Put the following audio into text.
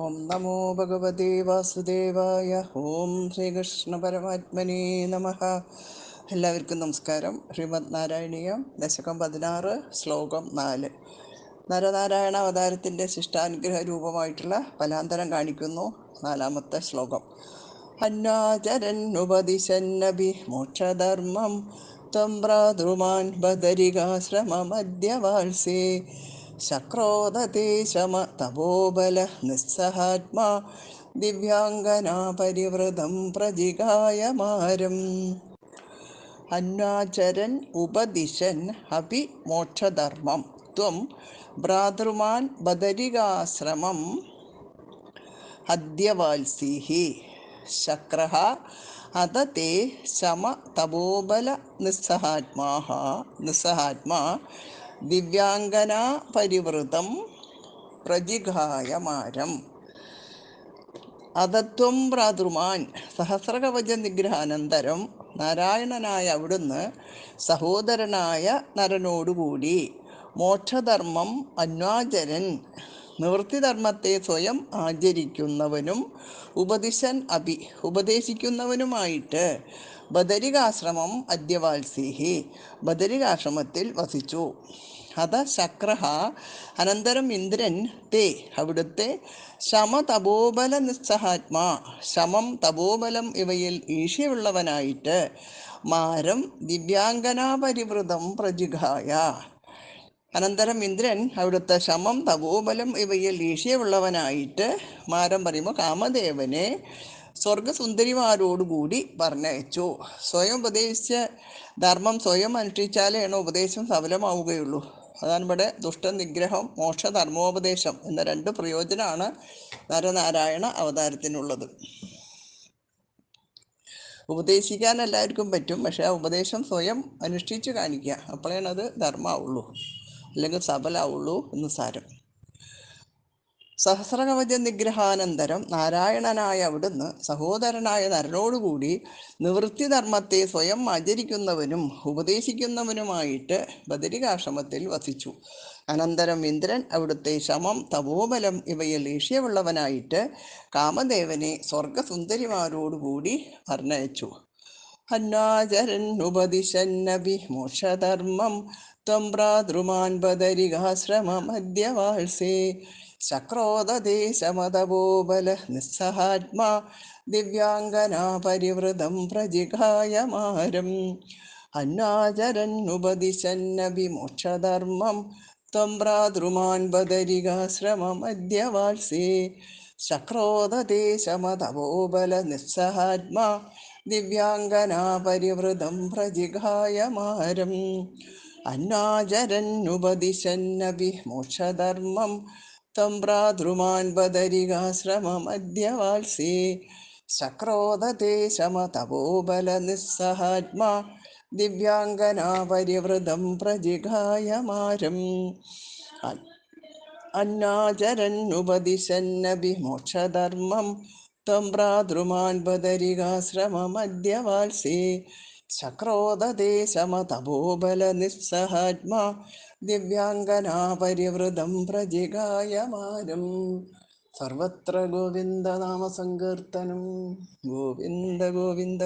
ഓം നമോ ഭഗവതേ വാസുദേവായ. ഓം ശ്രീകൃഷ്ണ പരമാത്മനേ നമഃ. എല്ലാവർക്കും നമസ്കാരം. ശ്രീമദ് നാരായണീയം ദശകം 16 ശ്ലോകം 4. നരനാരായണ അവതാരത്തിൻ്റെ ശിഷ്ടാനുഗ്രഹ രൂപമായിട്ടുള്ള ഫലാന്തരം കാണിക്കുന്നു. 4-ാമത്തെ ശ്ലോകം. അന്നാചരന്നുപദിശന്നഭി മോക്ഷധർമ്മം ത്വം ഭ്രാതൃമാൻ ബദരികാശ്രമമദ്യവാത്സേ ശക്രോദതേ ശമ തപോബല നിസ്സഹാത്മാ ദിവ്യാംഗനാ പരിവൃതം പ്രജിഗായമാരം. അന്നാചരൻ ഉപദിശൻ അപി മോക്ഷധർമ്മം ത്വം ഭ്രാതൃമാൻ ബദരികാശ്രമം അദ്യവാത്സീഹി ശക്രഃ അതത്തെ ശമ തപോബല നിസ്സഹാത്മാ ദിവ്യാംഗനാ പരിവൃതം പ്രജിഗായമാരം. അതത്വം ഭ്രാതൃമാൻ സഹസ്രകവച നിഗ്രഹാനന്തരം നാരായണനായ അവിടുന്ന് സഹോദരനായ നരനോടുകൂടി മോക്ഷധർമ്മം അന്വാചരൻ നിവൃത്തിധർമ്മത്തെ സ്വയം ആചരിക്കുന്നവനും ഉപദിശൻ അഭി ഉപദേശിക്കുന്നവനുമായിട്ട് ബദരികാശ്രമം അദ്യവാത്സീഹി ബദരികാശ്രമത്തിൽ വസിച്ചു. അത ശക്രഃ അനന്തരം ഇന്ദ്രൻ തേ അവിടുത്തെ ശമ തപോബല നിസ്സഹാത്മാ ശമം തപോബലം ഇവയിൽ ഈശയുള്ളവനായിട്ട് മാരം ദിവ്യാംഗനാ പരിവൃതം പ്രജിഗായ. അനന്തരം ഇന്ദ്രൻ അവിടുത്തെ ശമം തപോബലം ഇവയിൽ ഈശയുള്ളവനായിട്ട് മാരം പറയുമ്പോൾ കാമദേവനെ സ്വർഗസുന്ദരിമാരോടുകൂടി പറഞ്ഞയച്ചു. സ്വയം ഉപദേശിച്ച ധർമ്മം സ്വയം അനുഷ്ഠിച്ചാലാണ് ഉപദേശം സഫലമാവുകയുള്ളൂ. അതാണ് ഇവിടെ ദുഷ്ടനിഗ്രഹം മോക്ഷധർമ്മോപദേശം എന്ന 2 പ്രയോജനമാണ് നരനാരായണ അവതാരത്തിനുള്ളത്. ഉപദേശിക്കാൻ എല്ലാവർക്കും പറ്റും, പക്ഷെ ആ ഉപദേശം സ്വയം അനുഷ്ഠിച്ച് കാണിക്കുക, അപ്പോഴാണ് അത് ധർമ്മമാവുള്ളൂ, അല്ലെങ്കിൽ സഫലാവുള്ളൂ എന്ന് സാരം. സഹസ്രകവച നിഗ്രഹാനന്തരം നാരായണനായ അവിടുന്ന് സഹോദരനായ നരനോടുകൂടി നിവൃത്തിധർമ്മത്തെ സ്വയം ആചരിക്കുന്നവനും ഉപദേശിക്കുന്നവനുമായിട്ട് ബദരികാശ്രമത്തിൽ വസിച്ചു. അനന്തരം ഇന്ദ്രൻ അവിടുത്തെ ശമം തപോബലം ഇവയിൽ ഈശയുള്ളവനായിട്ട് കാമദേവനെ സ്വർഗസുന്ദരിമാരോടുകൂടി വർണ്ണയിച്ചു. അന്നാചരൻ ഉപദിശന്നഭി മോക്ഷധർമ്മം ത്വം ഭ്രാതൃമാൻ ബദരികാശ്രമമദ്യവാത്സേ ശക്രോദതേ ശമതപോബല നിസ്സഹാത്മാ ദിവ്യാംഗനാ പരിവൃതം പ്രജിഗായമാരം. അന്നാചരൻ ഉപദിശന്നഭി മോക്ഷധർമ്മം ത്വം ഭ്രാതൃമാൻ ബദരികാശ്രമമദ്യവാത്സേ ശക്രോദതേ ശമതപോബല നിസ്സഹാത്മാ ദിവ്യാംഗനാ പരിവൃതം പ്രജിഗായമാരം. അന്നാചരൻ ഉപദിശന്നഭി മോക്ഷധർമ്മം ത്വം ഭ്രാതൃമാൻ ബദരികാശ്രമമദ്യവാത്സേ ശക്രോദതേ ശമതപോബല നിസ്സഹാത്മാ ദിവ്യാംഗനാ പരിവൃതം പ്രജിഗായമാരം. അന്നാചരൻ ഉപദിശന്നഭി മോക്ഷധർമ്മം ത്വം ഭ്രാതൃമാൻ ബദരികാശ്രമമദ്യവാത്സേ ശക്രോദതേ ശമതപോബല നിസ്സഹാത്മാ ദിവ്യാംഗനാ പരിവൃതം പ്രജിഗായമാരം. സർവത്ര ഗോവിന്ദനാമ സങ്കീർത്തനം. ഗോവിന്ദ ഗോവിന്ദ.